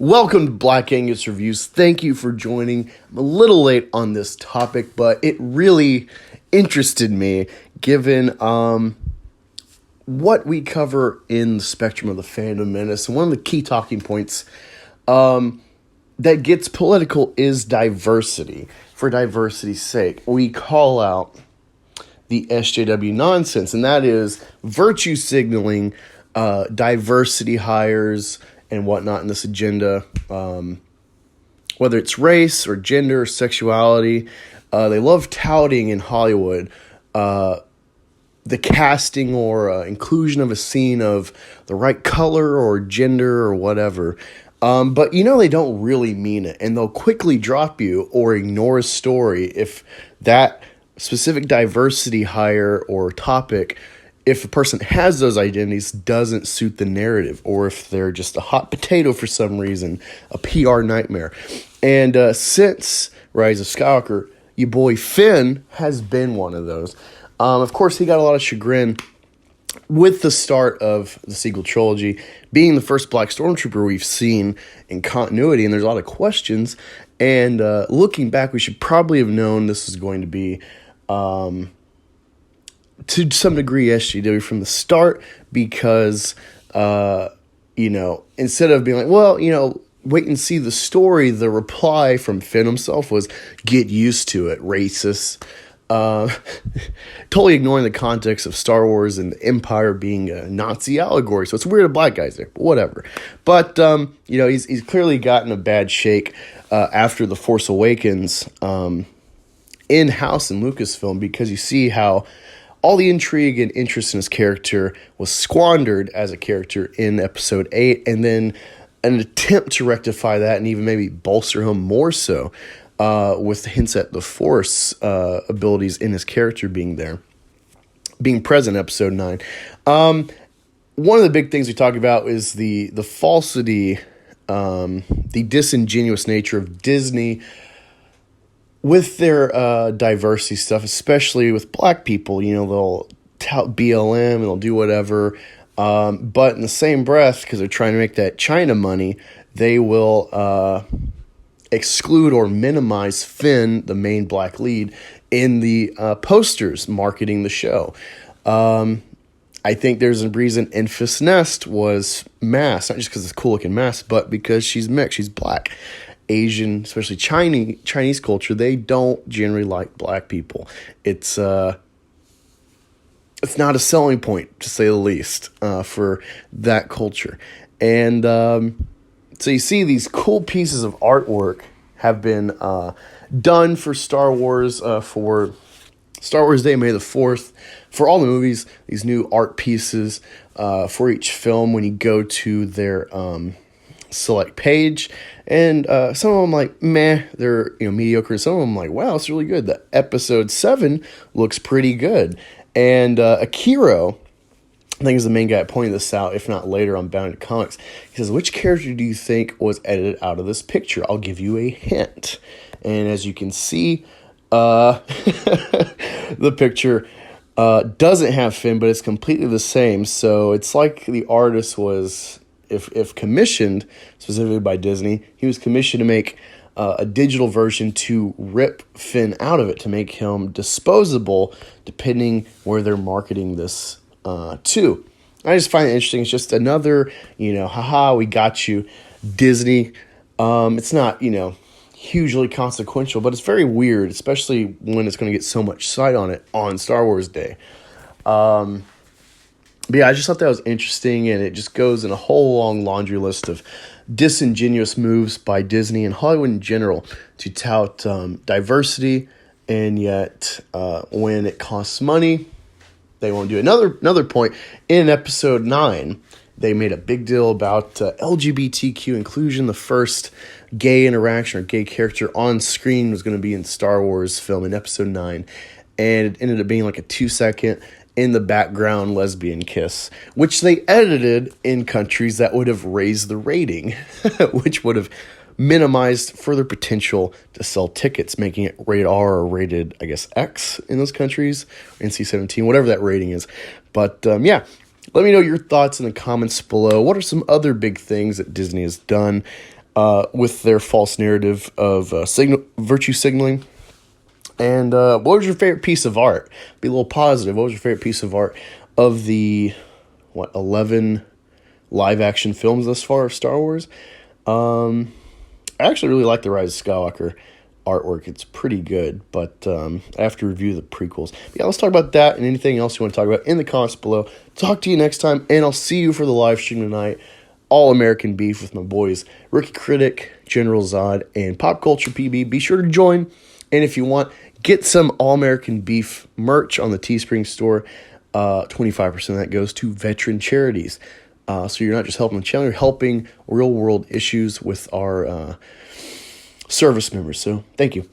Welcome to Black Angus Reviews. Thank you for joining. I'm a little late on this topic, but it really interested me given what we cover in the spectrum of the fandom menace. And one of the key talking points that gets political is diversity. For diversity's sake, we call out the SJW nonsense, and that is virtue signaling, diversity hires, and whatnot in this agenda, whether it's race or gender or sexuality. They love touting in Hollywood the casting or inclusion of a scene of the right color or gender or whatever. But they don't really mean it, and they'll quickly drop you or ignore a story if that specific diversity hire or topic, if a person has those identities, doesn't suit the narrative, or if they're just a hot potato for some reason, a PR nightmare. And since Rise of Skywalker, your boy Finn has been one of those. Of course, he got a lot of chagrin with the start of the sequel trilogy, being the first Black Stormtrooper we've seen in continuity, and there's a lot of questions. And looking back, we should probably have known this was going to be, to some degree, SJW from the start, because, instead of being like, wait and see the story, the reply from Finn himself was, get used to it, racist. Totally ignoring the context of Star Wars and the Empire being a Nazi allegory. So it's weird that black guys there, but whatever. But, he's clearly gotten a bad shake after The Force Awakens in-house in Lucasfilm, because you see how all the intrigue and interest in his character was squandered as a character in Episode 8, and then an attempt to rectify that and even maybe bolster him more so with hints at the Force abilities in his character being present in Episode 9. One of the big things we talk about is the falsity, the disingenuous nature of Disney with their diversity stuff, especially with black people. They'll tout BLM and they'll do whatever. But in the same breath, because they're trying to make that China money, they will exclude or minimize Finn, the main black lead, in the posters marketing the show. I think there's a reason Enfys Nest was masked, not just because it's a cool looking mask, but because she's mixed, she's black. Asian, especially Chinese culture, they don't generally like black people. It's not a selling point, to say the least, for that culture. And so you see these cool pieces of artwork have been done for Star Wars, for Star Wars Day, May the 4th, for all the movies, these new art pieces for each film when you go to their select page. And some of them like meh, they're mediocre. Some of them like, wow, it's really good. The Episode 7 looks pretty good. And Akiro, I think, is the main guy that pointed this out, if not later on Bound to Comics. He says, which character do you think was edited out of this picture? I'll give you a hint. And as you can see, the picture doesn't have Finn, but it's completely the same. So it's like the artist was, if commissioned specifically by Disney, he was commissioned to make a digital version to rip Finn out of it, to make him disposable, depending where they're marketing this to. I just find it interesting. It's just another, haha, we got you, Disney. It's not, hugely consequential, but it's very weird, especially when it's going to get so much sight on it on Star Wars Day. But yeah, I just thought that was interesting, and it just goes in a whole long laundry list of disingenuous moves by Disney and Hollywood in general to tout diversity, and yet when it costs money, they won't do it. Another point, in Episode 9, they made a big deal about LGBTQ inclusion. The first gay interaction or gay character on screen was going to be in Star Wars film in Episode 9, and it ended up being like a 2-second in the background lesbian kiss, which they edited in countries that would have raised the rating, which would have minimized further potential to sell tickets, making it rated R or rated, I guess, X in those countries, NC-17, whatever that rating is. But yeah, let me know your thoughts in the comments below. What are some other big things that Disney has done? with their false narrative of virtue signaling. And what was your favorite piece of art? Be a little positive. What was your favorite piece of art of the 11 live action films thus far of Star Wars? I actually really like the Rise of Skywalker artwork. It's pretty good, but I have to review the prequels. But yeah, let's talk about that and anything else you want to talk about in the comments below. Talk to you next time, and I'll see you for the live stream tonight. All American Beef with my boys, Rookie Critic, General Zod, and Pop Culture PB. Be sure to join, and if you want, get some All American Beef merch on the Teespring store. 25% of that goes to veteran charities. So you're not just helping the channel, you're helping real world issues with our service members. So thank you.